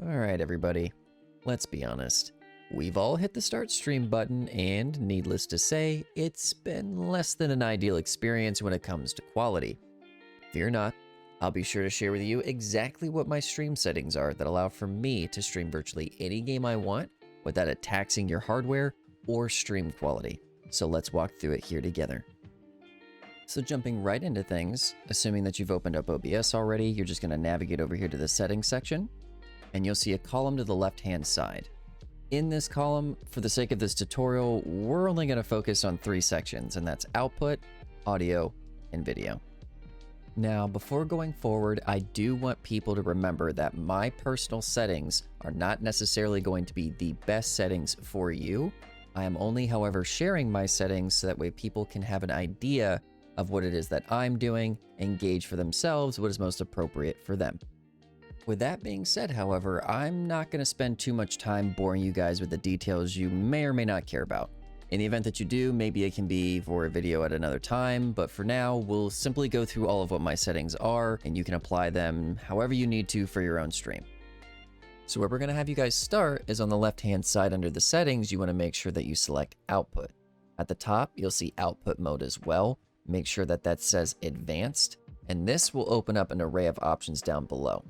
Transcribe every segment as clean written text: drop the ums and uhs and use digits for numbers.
Alright everybody, let's be honest. We've all hit the start stream button and, needless to say, it's been less than an ideal experience when it comes to quality. Fear not, I'll be sure to share with you exactly what my stream settings are that allow for me to stream virtually any game I want without it taxing your hardware or stream quality. So let's walk through it here together. So jumping right into things, assuming that you've opened up OBS already, you're just going to navigate over here to the settings section, and you'll see a column to the left-hand side. In this column, for the sake of this tutorial, we're only going to focus on 3 sections, and that's output, audio, and video. Now, before going forward, I do want people to remember that my personal settings are not necessarily going to be the best settings for you. I am only, however, sharing my settings so that way people can have an idea of what it is that I'm doing and gauge for themselves what is most appropriate for them. With that being said, however, I'm not going to spend too much time boring you guys with the details you may or may not care about. In the event that you do, maybe it can be for a video at another time, but for now, we'll simply go through all of what my settings are, and you can apply them however you need to for your own stream. So where we're going to have you guys start is on the left-hand side under the settings. You want to make sure that you select output. At the top, you'll see output mode as well. Make sure that that says advanced, and this will open up an array of options down below.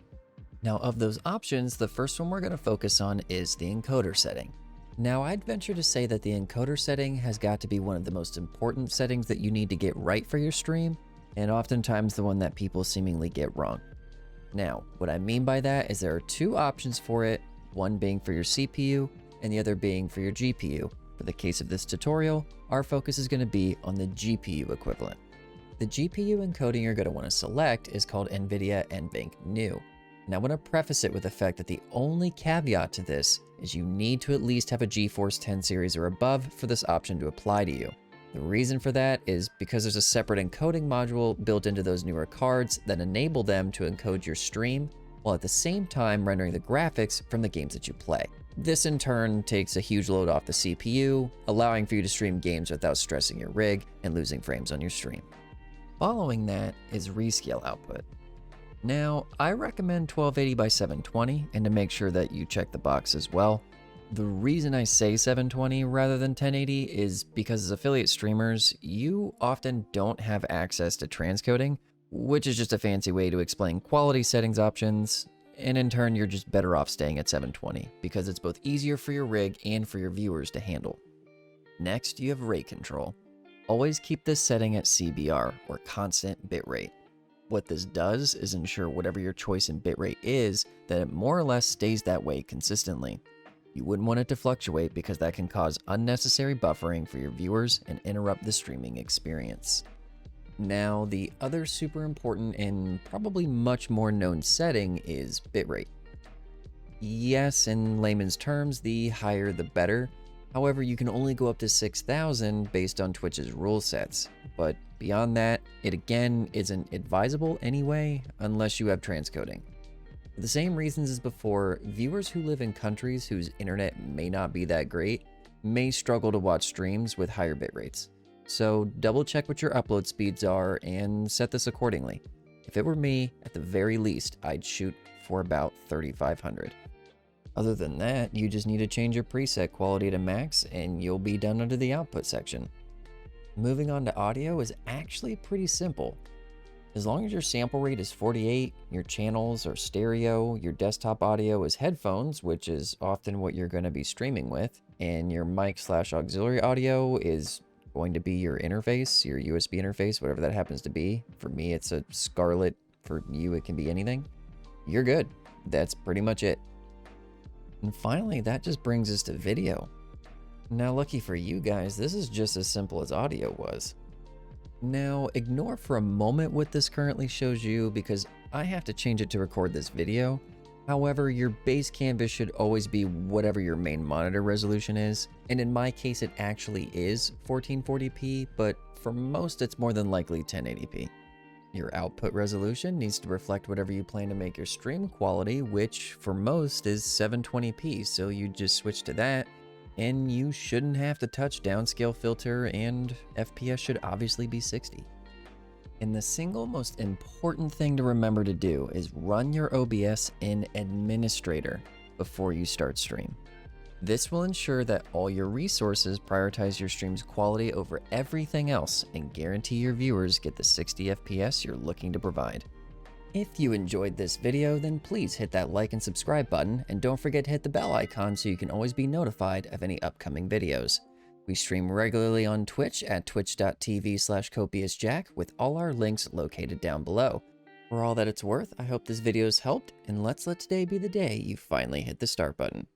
Now, of those options, the first one we're going to focus on is the encoder setting. Now, I'd venture to say that the encoder setting has got to be one of the most important settings that you need to get right for your stream, and oftentimes the one that people seemingly get wrong. Now, what I mean by that is there are 2 options for it, one being for your CPU and the other being for your GPU. For the case of this tutorial, our focus is going to be on the GPU equivalent. The GPU encoding you're going to want to select is called NVIDIA NVENC New. And I want to preface it with the fact that the only caveat to this is you need to at least have a GeForce 10 series or above for this option to apply to you. The reason for that is because there's a separate encoding module built into those newer cards that enable them to encode your stream, while at the same time rendering the graphics from the games that you play. This in turn takes a huge load off the CPU, allowing for you to stream games without stressing your rig and losing frames on your stream. Following that is Rescale Output. Now, I recommend 1280 by 720, and to make sure that you check the box as well. The reason I say 720 rather than 1080 is because as affiliate streamers, you often don't have access to transcoding, which is just a fancy way to explain quality settings options, and in turn, you're just better off staying at 720 because it's both easier for your rig and for your viewers to handle. Next, you have rate control. Always keep this setting at CBR, or constant bitrate. What this does is ensure whatever your choice in bitrate is, that it more or less stays that way consistently. You wouldn't want it to fluctuate because that can cause unnecessary buffering for your viewers and interrupt the streaming experience. Now, the other super important and probably much more known setting is bitrate. Yes, in layman's terms, the higher the better. However, you can only go up to 6,000 based on Twitch's rule sets, but beyond that, it again isn't advisable anyway unless you have transcoding. For the same reasons as before, viewers who live in countries whose internet may not be that great may struggle to watch streams with higher bit rates. So double check what your upload speeds are and set this accordingly. If it were me, at the very least, I'd shoot for about 3,500. Other than that, you just need to change your preset quality to max and you'll be done under the output section. Moving on to audio is actually pretty simple. As long as your sample rate is 48, your channels are stereo, your desktop audio is headphones, which is often what you're going to be streaming with, and your mic/auxiliary audio is going to be your interface, your USB interface, whatever that happens to be. For me, it's a Scarlett. For you, it can be anything. You're good. That's pretty much it. And finally, that just brings us to video. Now, lucky for you guys, this is just as simple as audio was. Now, ignore for a moment what this currently shows you because I have to change it to record this video. However, your base canvas should always be whatever your main monitor resolution is, and in my case it actually is 1440p, but for most it's more than likely 1080p. Your output resolution needs to reflect whatever you plan to make your stream quality, which for most is 720p, so you just switch to that, and you shouldn't have to touch downscale filter, and FPS should obviously be 60. And the single most important thing to remember to do is run your OBS in Administrator. before you start stream. This will ensure that all your resources prioritize your stream's quality over everything else and guarantee your viewers get the 60 FPS you're looking to provide. If you enjoyed this video, then please hit that like and subscribe button, and don't forget to hit the bell icon so you can always be notified of any upcoming videos. We stream regularly on Twitch at twitch.tv/CopiousJack with all our links located down below. For all that it's worth, I hope this video's helped, and let's let today be the day you finally hit the start button.